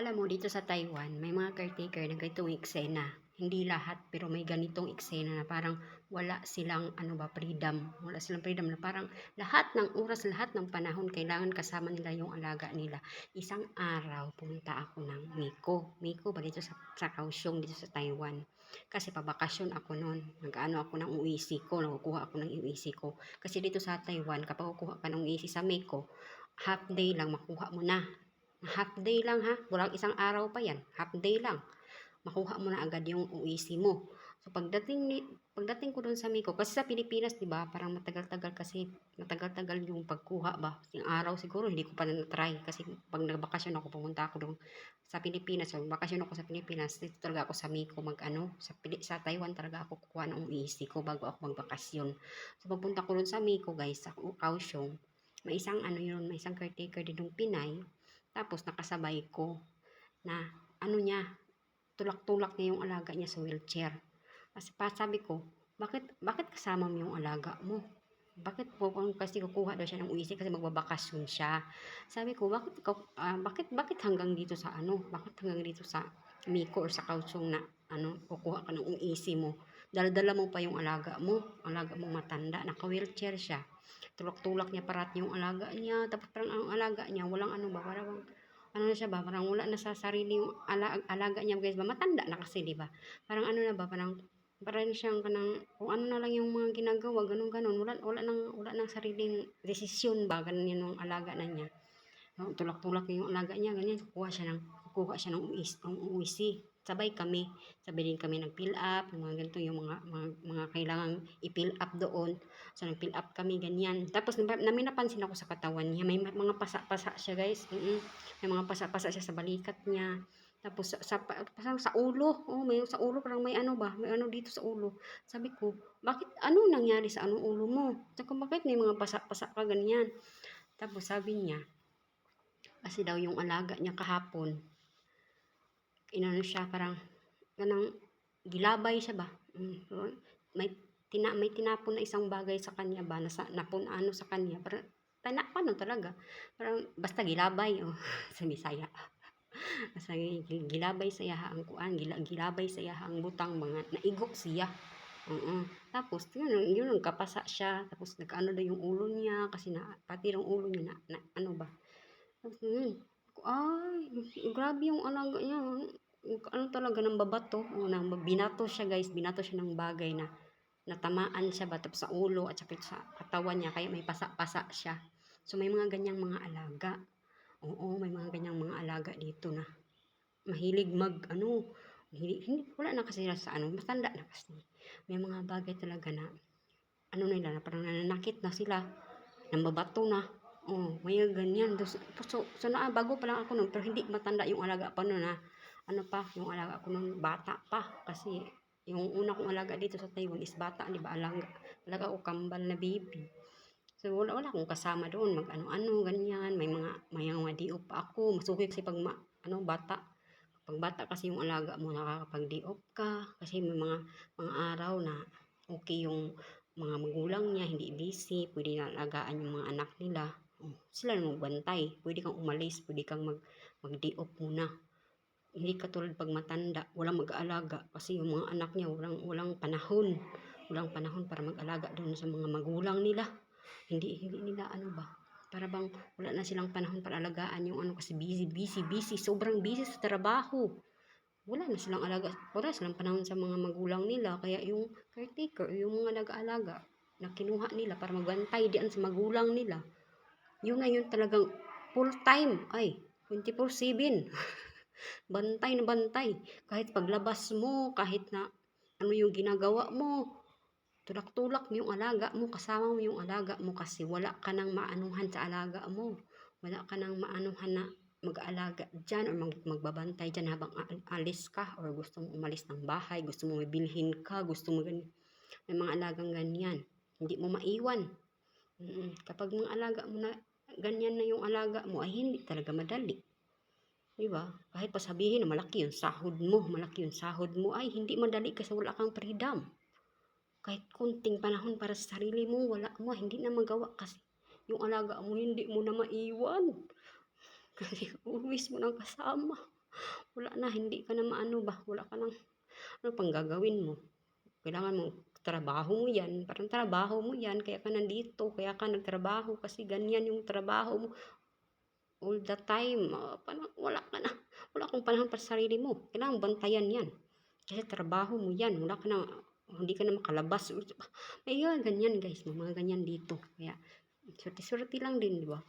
Alam mo, dito sa Taiwan, may mga caretaker na ganitong eksena. Hindi lahat, pero may ganitong eksena na parang wala silang freedom. Wala silang freedom na parang lahat ng oras, lahat ng panahon, kailangan kasama nila yung alaga nila. Isang araw, pumunta ako ng Miko. Miko ba dito sa Kaohsiung, dito sa Taiwan. Kasi pabakasyon ako noon. Nag-ano ako ng UEC ko, nakukuha ako ng UEC ko. Kasi dito sa Taiwan, kapag kukuha ka ng UEC sa Miko, half day lang makuha mo na. Half day lang ha, walang isang araw pa yan, half day lang. Makuha mo na agad yung UEC mo. So pagdating ko doon sa Miko, kasi sa Pilipinas, 'di ba, parang matagal-tagal kasi matagal-tagal yung pagkuha ba. Yung araw siguro hindi ko pa na-try kasi pag nagbakasyon ako pumunta ako doon sa Pilipinas. So bakasyon ako sa Pilipinas, dito talaga ako sa Miko sa Taiwan talaga ako kukuha ng UEC ko bago ako magbakasyon. So pagpunta ko doon sa Miko, guys, sa Kaohsiung, may isang caretaker din ng Pinay. Tapos nakasabay ko na tulak-tulak niya yung alaga niya sa wheelchair. Kasi sabi ko, bakit kasama mo yung alaga mo? Bakit po kasi kukuha daw siya ng UEC kasi magbabakasyon siya. Sabi ko, bakit hanggang dito sa Bakit hanggang dito sa Miko or sa Kaohsiung na kukuha ka ng UEC mo? Dala-dala mo pa yung alaga mo matanda, naka-wheelchair siya. Tulak-tulak niya parat yung alaga niya, tapos parang ang alaga niya, walang parang na siya ba, parang wala na sa sarili yung alaga niya, guys ba, matanda na kasi, di ba? Parang parang siyang kanang kung ano na lang yung mga ginagawa, ganun, wala nang sariling desisyon ba, ganun yun yung alaga na niya. Tulak-tulak yung alaga niya, ganyan, kukuha siya ng UEC. Sabay din kami nag-fill up, yung mga ganito, yung mga kailangang i-fill up doon. So, nag-fill up kami, ganyan. Tapos, may napansin ako sa katawan niya, may mga pasa-pasa siya, guys. May mga pasa-pasa siya sa balikat niya. Tapos, sa ulo, may sa ulo, parang may may dito sa ulo. Sabi ko, bakit, nangyari sa ulo mo? Saka, bakit may mga pasa-pasa ka, ganyan? Tapos, sabi niya, kasi daw yung alaga niya kahapon, siya parang ganang gilabay siya ba. May may tinapon na isang bagay sa kanya ba, sa kanya, parang paano talaga, parang basta gilabay sa Bisaya. Basta gilabay sa yaha ang kuan, gilabay sa yaha ang butang, mga naigok siya. Tapos yun kapasa siya, tapos nagkaano daw yung ulo niya kasi pati yung ulo niya tapos yun, ay, grabe yung alaga niya. Talaga ng babato. Binato siya, guys. Binato siya ng bagay na natamaan siya ba tapos sa ulo at saka sa katawan niya kaya may pasa-pasa siya. So may mga ganyang mga alaga. Oo, may mga ganyang mga alaga dito na mahilig wala na kasi sila sa matanda na kasi. May mga bagay talaga na nila na parang nananakit na sila, nambabato na. May ganyan. Bago pa lang ako noon, pero hindi matanda yung alaga pa noon yung alaga ko noon, bata pa. Kasi, yung una kong alaga dito sa Taiwan is bata, di ba? Alaga ko kambal na baby. So, wala akong kasama doon, ganyan. May mga diop pa ako. Masuki kasi pag bata. Pag bata kasi yung alaga mo, nakakapag-diop ka. Kasi may mga araw na okay yung mga magulang niya, hindi busy, pwede na alagaan yung mga anak nila. Sila na magbantay. Pwede kang umalis, pwede kang mag-day off muna. Hindi katulad pag matanda, walang mag-aalaga kasi yung mga anak niya walang panahon. Walang panahon para mag-alaga doon sa mga magulang nila. Hindi nila para bang wala na silang panahon para alagaan yung kasi busy, sobrang busy sa trabaho. Wala silang panahon sa mga magulang nila, kaya yung caretaker, yung mga nag-aalaga na kinuha nila para magbantay diyan sa magulang nila, yun na yun talagang full time, ay 24/7. Bantay na bantay, kahit paglabas mo, kahit na yung ginagawa mo, tulak-tulak mo yung alaga mo, kasama mo yung alaga mo kasi wala ka nang maanuhan sa alaga mo, wala ka nang maanuhan na mag-aalaga dyan or magbabantay dyan habang alis ka or gusto mo umalis ng bahay, gusto mo may bilhin ka, gusto mo ganyan. May mga alagang ganyan, hindi mo maiwan. Kapag mga alaga mo na ganyan na yung alaga mo, ay hindi talaga madali. Diba? Kahit pasabihin na malaki yung sahod mo, ay hindi madali kasi wala kang freedom. Kahit kunting panahon para sa sarili mo, hindi na magawa kasi yung alaga mo, hindi mo na maiwan. Kasi always mo nang kasama. Wala na, hindi ka na maano ba, wala ka ng ano pang gagawin mo. Kailangan mo trabaho mo 'yan, parang trabaho mo 'yan kaya ka nandito, kaya ka nagtrabaho kasi ganyan yung trabaho mo all the time. Parang wala kang panahon para sa sarili mo. Kailangan bantayan 'yan. Kasi trabaho mo 'yan, wala ka na hindi ka na makalabas. May ganyan guys, may mga ganyan dito. Kaya swerte-swerte lang din, 'di ba?